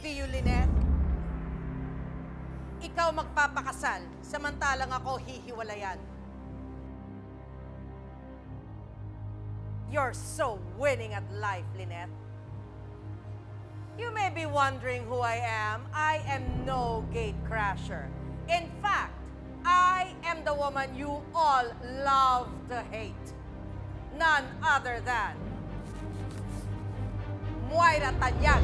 envy you, Lynette. Ikaw magpapakasal, samantalang ako hihiwalayan. You're so winning at life, Lynette. You may be wondering who I am. I am no gatecrasher. In fact, I am the woman you all love to hate. None other than Moira Tanyag.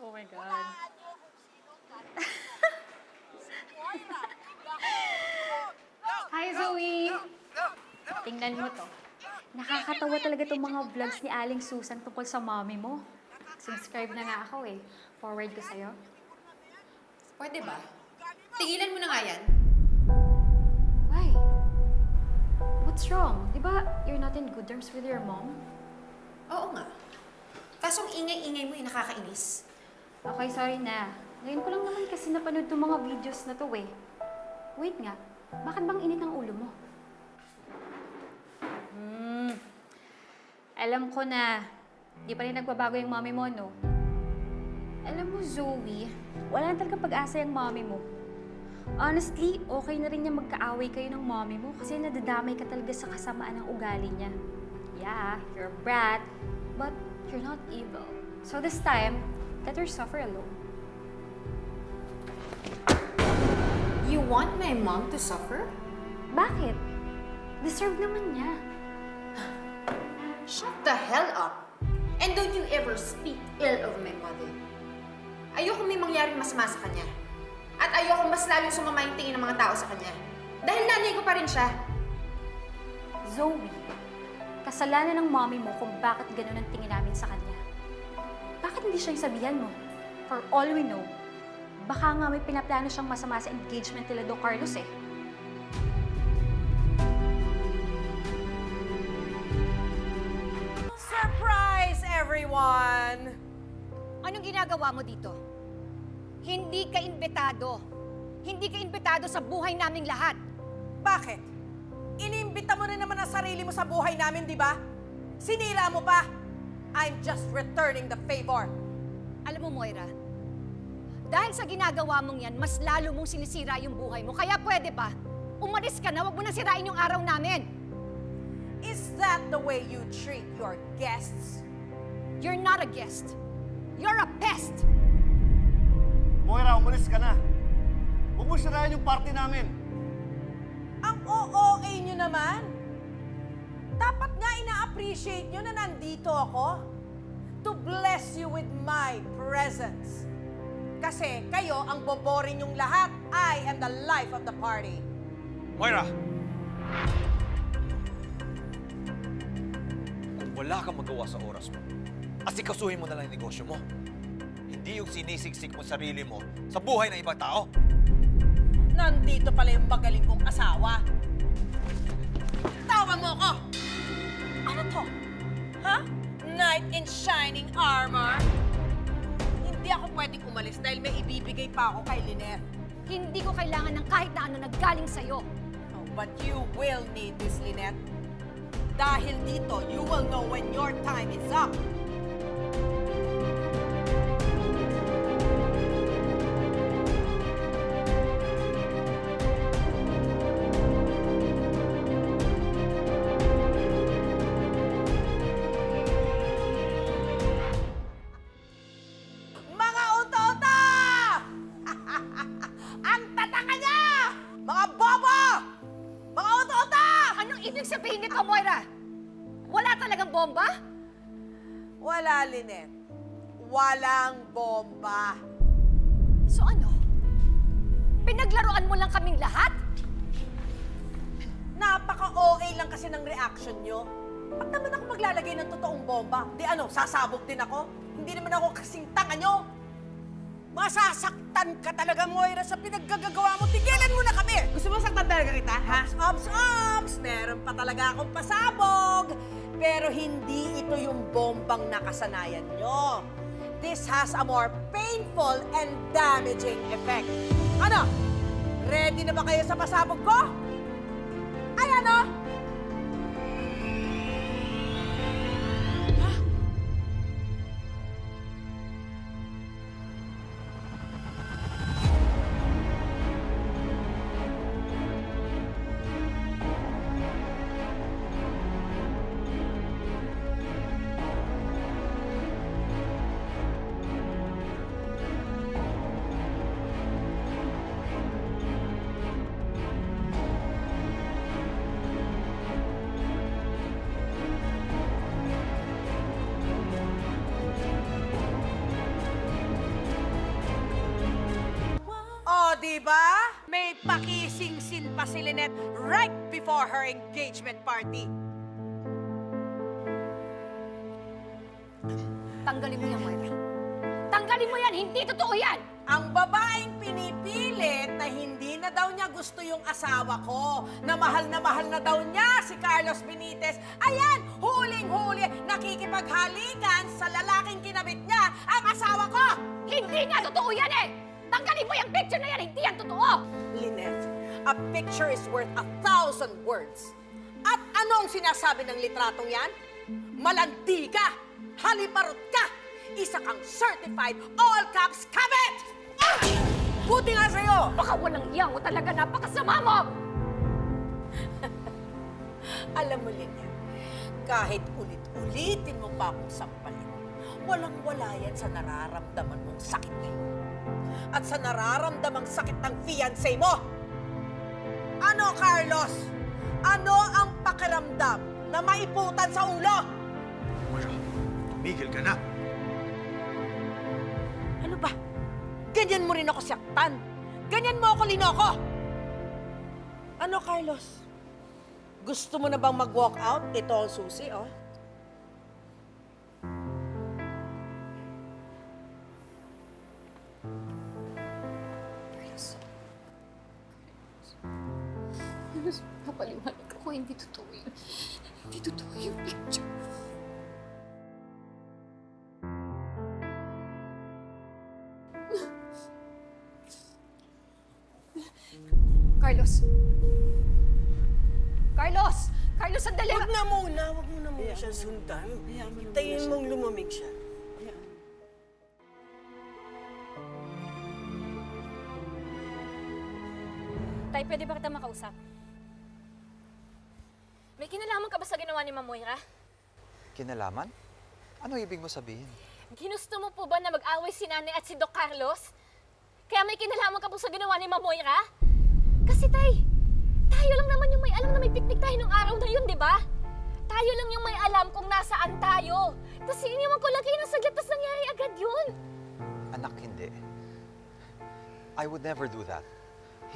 Oh my God. Hi, Zoe! Tingnan mo to. Nakakatawa talaga itong mga vlogs ni Aling Susan tungkol sa mommy mo. Subscribe na nga ako eh. Forward ko sa'yo. Pwede ba? Tigilan mo na nga yan. Why? What's wrong? Di ba you're not in good terms with your mom? Oo nga. Kaso ang ingay-ingay mo nakakainis. Okay, sorry na. Ngayon ko lang naman kasi napanood itong mga videos na to eh. Wait nga, bakit bang init ang ulo mo? Alam ko na, di pa rin nagbabago yung mommy mo, no? Alam mo, Zoe, wala na talaga pag-asa yung mommy mo. Honestly, okay na rin niya magkaaway kayo ng mommy mo kasi nadadamay ka talaga sa kasamaan ng ugali niya. Yeah, you're a brat, but you're not evil. So this time, let her suffer alone. You want my mom to suffer? Bakit? Deserve naman niya. Shut the hell up! And don't you ever speak ill of my mother. Ayoko may mangyaring masama sa kanya. At ayoko mas lalong sumama yung tingin ng mga tao sa kanya. Dahil nanay ko pa rin siya. Zoe, kasalanan ng mommy mo kung bakit ganun ang tingin namin sa kanya. Bakit hindi siya yung sabihan mo? For all we know, baka nga may pinaplano siyang masama sa engagement nila Don Carlos eh. Surprise, everyone! Anong ginagawa mo dito? Hindi ka imbitado. Hindi ka imbitado sa buhay naming lahat. Bakit? Inimbita mo rin naman ang sarili mo sa buhay namin, di ba? Sinira mo pa. I'm just returning the favor. Alam mo, Moira, dahil sa ginagawa mong yan, mas lalo mong sinisira yung buhay mo. Kaya pwede ba? Umalis ka na, wag mo na sirain yung araw namin. Is that the way you treat your guests? You're not a guest. You're a pest. Moira, umalis ka na. Huwag mo sirayan yung party namin. Ang OOA nyo naman. Dapat nga ina-appreciate nyo na nandito ako to bless you with my presence. Kasi kayo ang boborin yung lahat. I am the life of the party. Moira! Kung wala kang magawa sa oras mo, asikasuhin mo na lang yung negosyo mo. Hindi yung sinisiksik mo sarili mo sa buhay ng ibang tao. Nandito pala yung magaling kong asawa. Tawan mo ako! Ano to? Ha? Knight in shining armor? Hindi ako pwedeng umalis dahil may ibibigay pa ako kay Lynette. Hindi ko kailangan ng kahit na ano naggaling sa'yo. Oh, but you will need this, Lynette. Dahil dito, you will know when your time is up. Mga uto-uto! Ang tatanga niya! Mga bobo! Mga uto-uto! Anong ibig sabihin nito, Moira? Wala talagang bomba? Wala, Lynette. Walang bomba. So ano? Pinaglaruan mo lang kaming lahat? Napaka-OA lang kasi kasi ng reaction nyo. Ba't naman ako maglalagay ng totoong bomba? Di ano, sasabog din ako? Hindi naman ako kasing tanga nyo. Masasaktan ka talaga, Moira, sa pinaggagawa mo. Tigilan mo na kami! Gusto mo saktan talaga kita, ha? Ops! Meron pa talaga akong pasabog. Pero hindi ito yung bombang nakasanayan nyo. This has a more painful and damaging effect. Ano? Ready na ba kayo sa pasabog ko? Ay, ano? O, diba? May pakisingsin pa si Lynette right before her engagement party. Tanggalin mo yan, Moira. Tanggalin mo yan! Hindi totoo yan! Ang babaeng pinipilit na hindi na daw niya gusto yung asawa ko, na mahal na daw niya si Carlos Benitez, ayan, huling-huli, nakikipaghalikan sa lalaking kinabit niya, ang asawa ko! Hindi nga totoo yan eh! Tanggalin mo yung picture na yan! Hindi yan totoo! Lynette, a picture is worth 1,000 words. At ano ang sinasabi ng litratong yan? Malandi ka! Haliparot ka! Isa kang certified all-caps kabit! Ah! Buti nga sa'yo! Baka walang iyaw talaga, napakasama mo! Alam mo, Lynette, kahit ulit-ulitin mo pa akong sampalin, walang-wala yan sa nararamdaman mong sakit ngayon. At sa nararamdamang sakit ng fiancé mo. Ano, Carlos? Ano ang pakiramdam na maiputan sa ulo? Moira, tumigil ka na. Ano ba? Ganyan mo rin ako saktan. Ganyan mo ako linoko. Ano, Carlos? Gusto mo na bang mag-walk out? Ito ang susi, oh. Napaliwanag ako, hindi totoo yun. Hindi totoo yung picture. Carlos! Carlos! Carlos, sandali! Huwag na muna siya sundan. Hintayin mong lumamig siya. Tay, pwede ba kita makausap? May kinalaman ka ba sa ginawa ni Ma'am Moira? Kinalaman? Ano ibig mo sabihin? Ginusto mo po ba na mag-away si Nanay at si Doc Carlos? Kaya may kinalaman ka po sa ginawa ni Ma'am Moira? Kasi tay, tayo lang naman yung may alam na may picnic tayo nung araw na yun, di ba? Tayo lang yung may alam kung nasaan tayo. Tapos iniwan ko lagi ng saglit, tapos nangyari agad yun. Anak, hindi. I would never do that.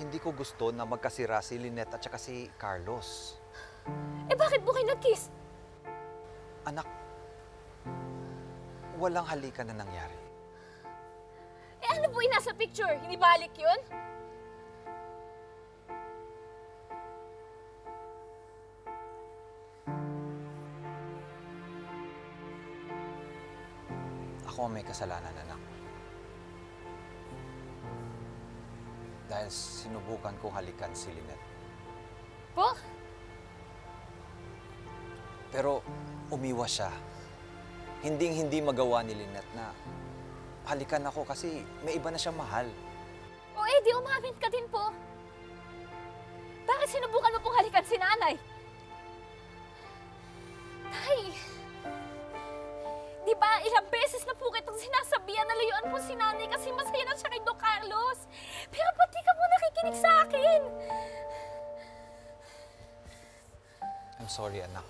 Hindi ko gusto na magkasira si Lynette at saka si Carlos. Eh bakit po kayo nag-kiss? Anak, walang halikan na nangyari. Eh ano po yung nasa picture? Hinibalik yun? Ako ang may kasalanan, anak. Dahil sinubukan kong halikan si Lynette. Po? Pero umiwas siya. Hinding-hindi magawa ni Lynette na halikan ako kasi may iba na siyang mahal. O eh, di umamin ka din po. Bakit sinubukan mo pong halikan si Nanay? Tay, di ba ilang beses na po kitang sinasabihan na layuan po si Nanay kasi masaya na siya kay Doc Carlos. Pero pati ka po nakikinig sa akin. I'm sorry, anak.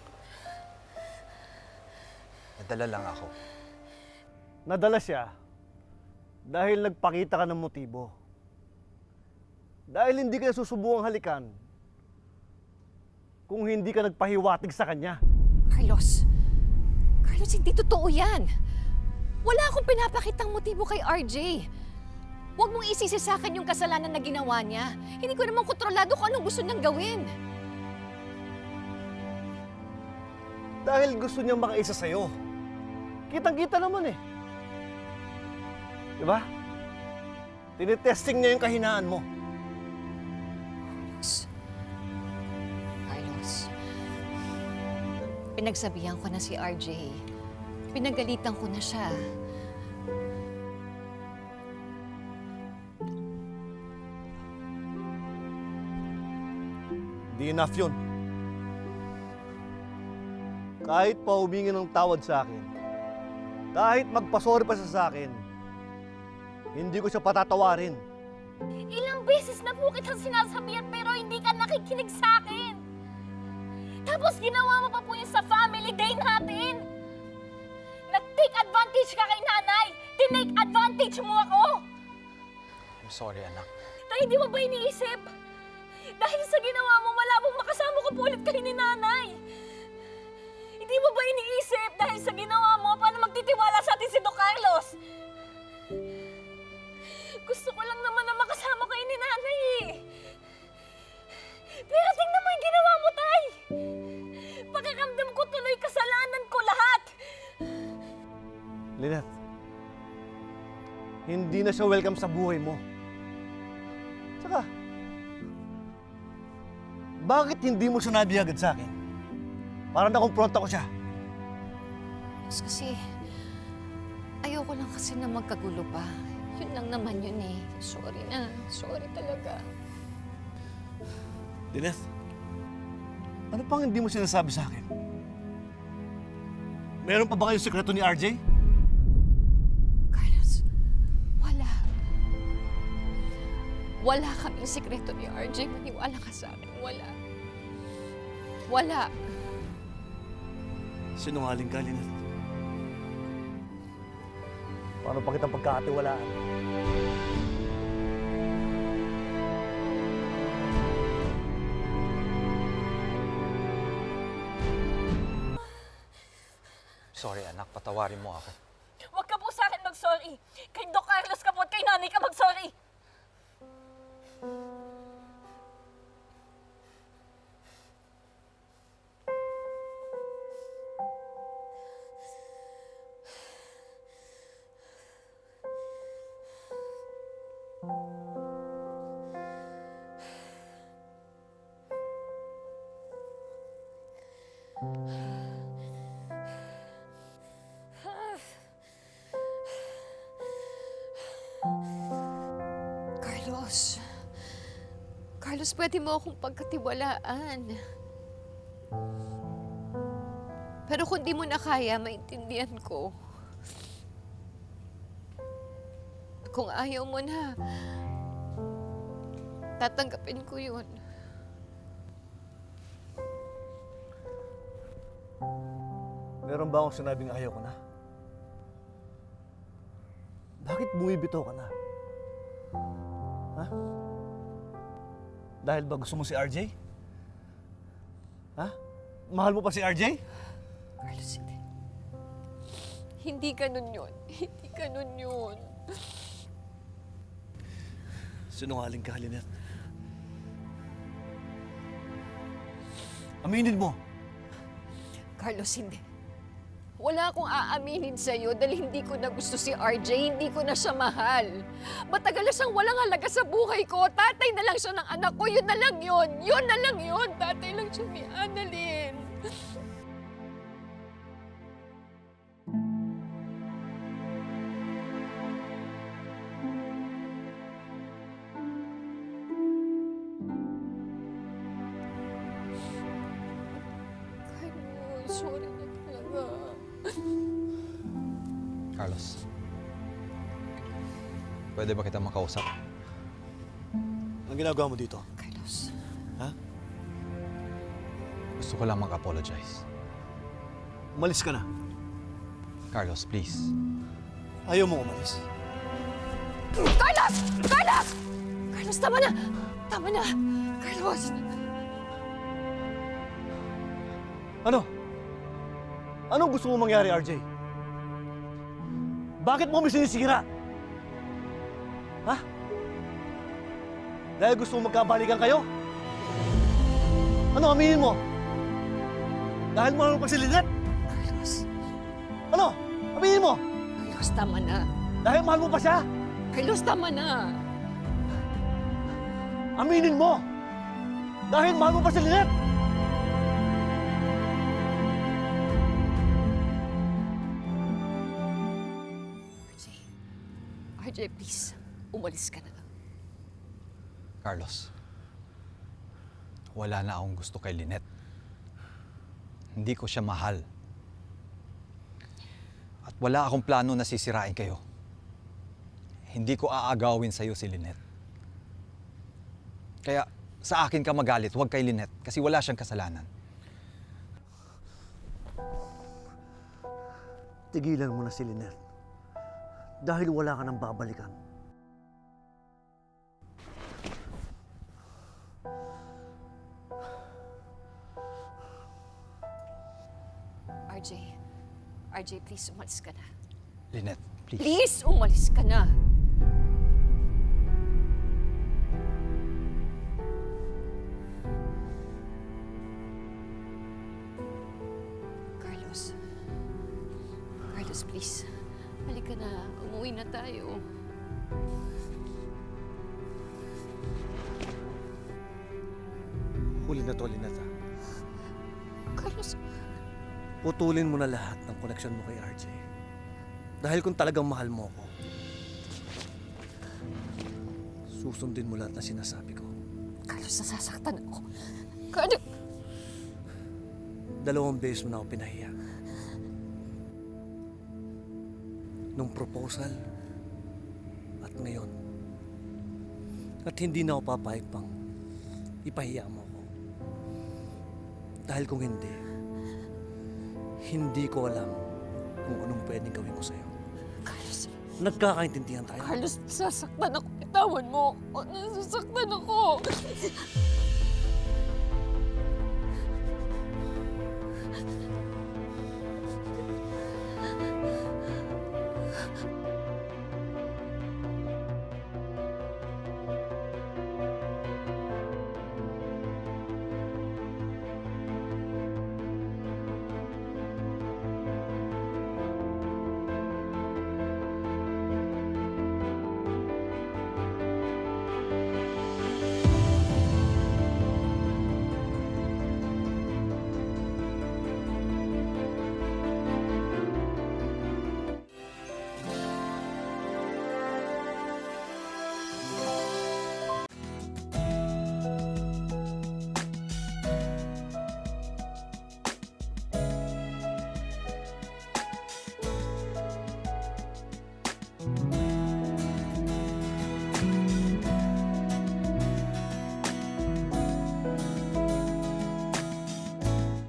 Nadala lang ako. Nadala siya dahil nagpakita ka ng motibo. Dahil hindi ka susubukang halikan, kung hindi ka nagpahiwatig sa kanya. Carlos, hindi totoo yan. Wala akong pinapakitang motibo kay RJ. Huwag mong isisi sa akin yung kasalanan na ginawa niya. Hindi ko naman kontrolado kung anong gusto niyang gawin. Dahil gusto niyang makaisa sa'yo. Kitang-kita naman eh. Diba? Tinitesting niya yung kahinaan mo. Carlos, pinagsabihan ko na si RJ. Pinagalitan ko na siya. Di enough yun. Kahit pa humingi ng tawad sa akin, kahit magpasorry pa siya sa akin, hindi ko siya patatawarin. Ilang beses na po kitang sinasabihan pero hindi ka nakikinig sa akin. Tapos ginawa mo pa po yun sa family day natin. Nag-take advantage ka kay nanay. Tinake advantage mo ako. I'm sorry, anak. Tay, hindi mo ba iniisip? Dahil sa ginawa mo, malabong makasama ko po ulit kayo ni nanay. Hindi mo ba iniisip dahil sa ginawa mo, paano magtitiwala sa atin si Don Carlos? Gusto ko lang naman na makasama kayo ni nanay eh. Pero tingnan mo yung ginawa mo, Tay. Pakiramdam ko tuloy kasalanan ko lahat. Lynette, hindi na siya welcome sa buhay mo. Tsaka, bakit hindi mo sinabi agad sa akin? Para nakumpronta ko siya. Kasi ayoko lang kasi na magkagulo pa. Yun lang naman yun eh. Sorry na. Sorry talaga. Lynette, ano pang hindi mo sinasabi sa akin? Meron pa ba kayong sekreto ni RJ? Carlos, wala. Wala kaming sikreto ni RJ. Maniwala ka sa akin. Wala. Wala. Sinungaling ka, Lynette. Paano pa kitang pagkakatiwalaan? Sorry, anak. Patawarin mo ako. Huwag ka po sa akin mag-sorry. Kay Don Carlos ka po at kay nanay ka mag-sorry. Carlos. Carlos, pwede mo akong pagkatiwalaan. Pero kung di mo na kaya, maintindihan ko. Kung ayaw mo na, tatanggapin ko yun. Meron ba akong sinabing ayaw ko na? Bakit bumibitaw ka na? Ha? Dahil ba gusto mo si RJ? Ha? Mahal mo pa si RJ? Carlos, hindi. Hindi ganun yun. Hindi ganun yun. Sinungaling ka, Lynette. Aminin mo. Carlos, hindi. Wala akong aaminin sa'yo dahil hindi ko na gusto si RJ, hindi ko na siya mahal. Matagal na siyang walang halaga sa buhay ko. Tatay na lang siya ng anak ko, yun na lang yun. Yun na lang yun. Tatay lang siya ni Annalyn. Carlos, sorry na talaga. Carlos. Pwede ba kita makausap? Anong ginagawa mo dito? Carlos. Ha? Gusto ko lang mag-apologize. Umalis ka na. Carlos, please. Ayaw mo umalis. Carlos! Carlos! Carlos, tama na! Tama na! Carlos! Ano? Anong gusto mo mangyari, RJ? Bakit mo kami sinisira? Ha? Dahil gusto mo magkabalikan kayo? Ano, aminin mo? Dahil mahal mo pa si Lynette? Carlos, Ano? Aminin mo? Carlos, tama na. Dahil mahal mo pa siya? Carlos, tama na. Aminin mo! Dahil mahal mo pa si Lynette? RJ, RJ, please, umalis ka na. Carlos, wala na akong gusto kay Lynette. Hindi ko siya mahal. At wala akong plano na sisirain kayo. Hindi ko aagawin sa'yo si Lynette. Kaya sa akin ka magalit, huwag kay Lynette kasi wala siyang kasalanan. Tigilan mo na si Lynette. Dahil wala ka nang babalikan. RJ, please, umalis ka na. Lynette, please. Please, umalis ka na. Carlos. Carlos, please. Halika na. Umuwi na tayo. Huli na to, Lynette. Carlos, Putulin mo na lahat ng koneksyon mo kay RJ. Dahil kung talagang mahal mo ako, susundin mo lahat na sinasabi ko. Carlos, nasasaktan ako. Carlos! 2 beses mo na ako pinahiya. Nung proposal at ngayon. At hindi na ako papayag pang ipahiya mo ako. Dahil kung hindi ko alam kung anong pwedeng gawin ko sa'yo. Carlos! Nagkakaintindihan tayo. Carlos, nasasaktan ako. Itawan mo ako. Nasasaktan ako.